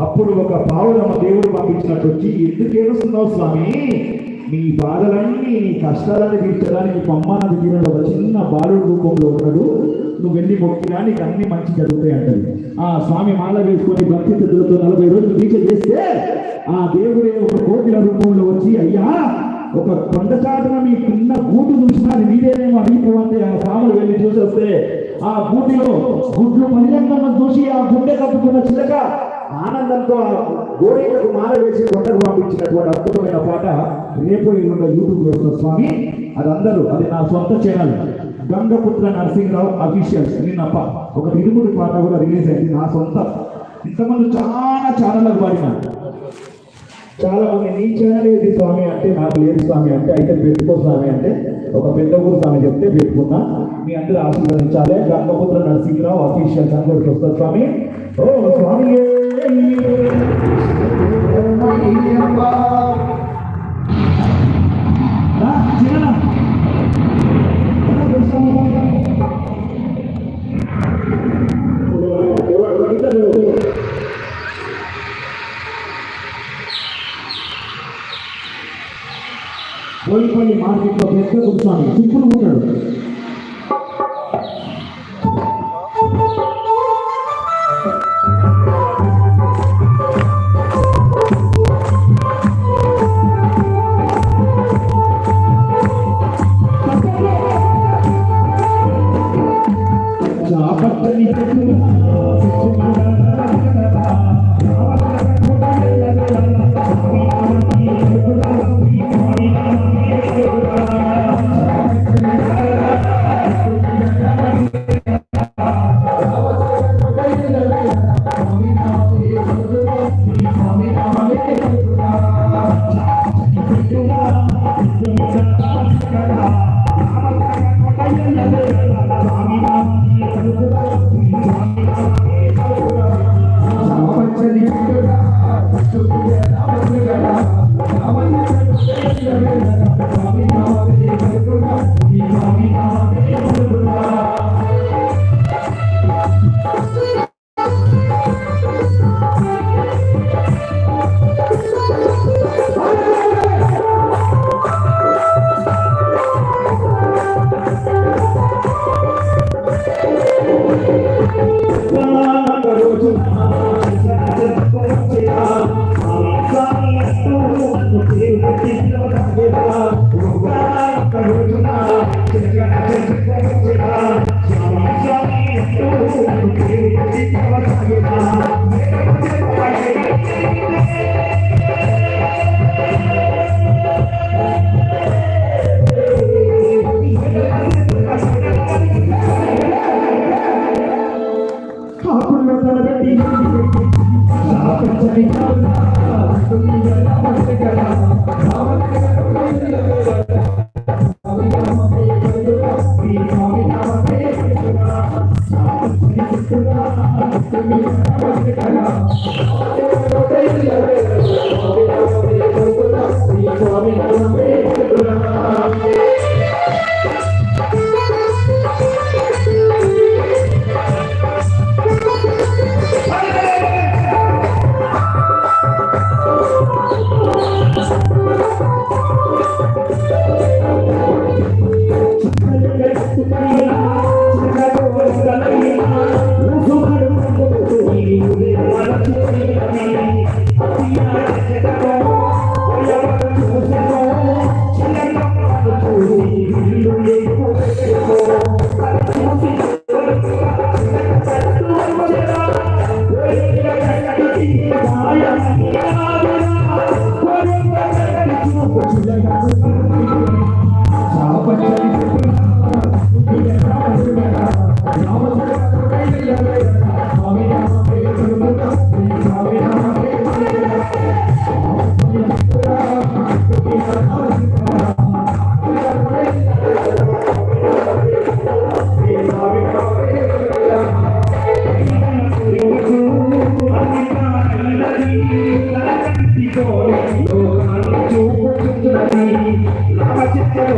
అప్పుడు ఒక పావురమ్మ దేవుడు పంపించినట్టు వచ్చి, ఎందుకు ఏడుస్తున్నావు స్వామి, నీ బాధలన్నీ నీ కష్టాలన్నీ తీర్చడానికి అమ్మానది తీరంలో ఒక చిన్న బాలుడు రూపంలో ఉన్నాడు, నువ్వు వెళ్ళి మొక్కినా నీకు అన్ని మంచి జరుగుతాయి అంటది. ఆ స్వామి మాల వేసుకొని భక్తి శ్రద్ధలతో 40 రోజులు దీక్ష చేస్తే ఆ దేవుడే ఒక కోకిల రూపంలో వచ్చి, అయ్యా ఒక కొండ చాటున మీ చిన్న గూటు చూసినా అది మీరేనేమో అడిగిపోతే ఆ స్వాములు వెళ్ళి చూసేస్తే ఆ గూటిలో గుడ్లు పరిగణన చూసి ఆ గుండె కట్టుకున్న చిలక ఆనందంతో ఆ గోడకు మాల వేసి కొండకు పంపించినటువంటి అద్భుతమైన పాట రేపు ఎల్లుండ యూట్యూబ్ వస్తున్న స్వామి. అది నా సొంత ఛానల్ గంగపుత్ర నరసింహరావు అఫీషియల్స్. నిన్న ఒక 2-3 పాట కూడా రిలీజ్ అయింది నా సొంత. ఇంతమంది చాలా ఛానళ్ళకు పాడినా, చాలా మంది నీ ఛానల్ ఏది స్వామి అంటే నాకు లేదు స్వామి అంటే, అయితే పెట్టుకో స్వామి అంటే ఒక పెద్ద ఊరు స్వామి చెప్తే పెట్టుకున్నా. మీ అందరూ ఆశీర్వదించాలి. గంగపుత్ర నరసింహరావు అఫీషియల్స్ అందరికి వస్తారు స్వామి. ఓ స్వామి కోయిపల్లి మార్కెట్లో పెద్ద కూర్చొని చిక్కులు ఉంటాడు.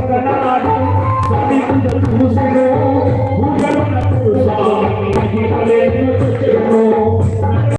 Lama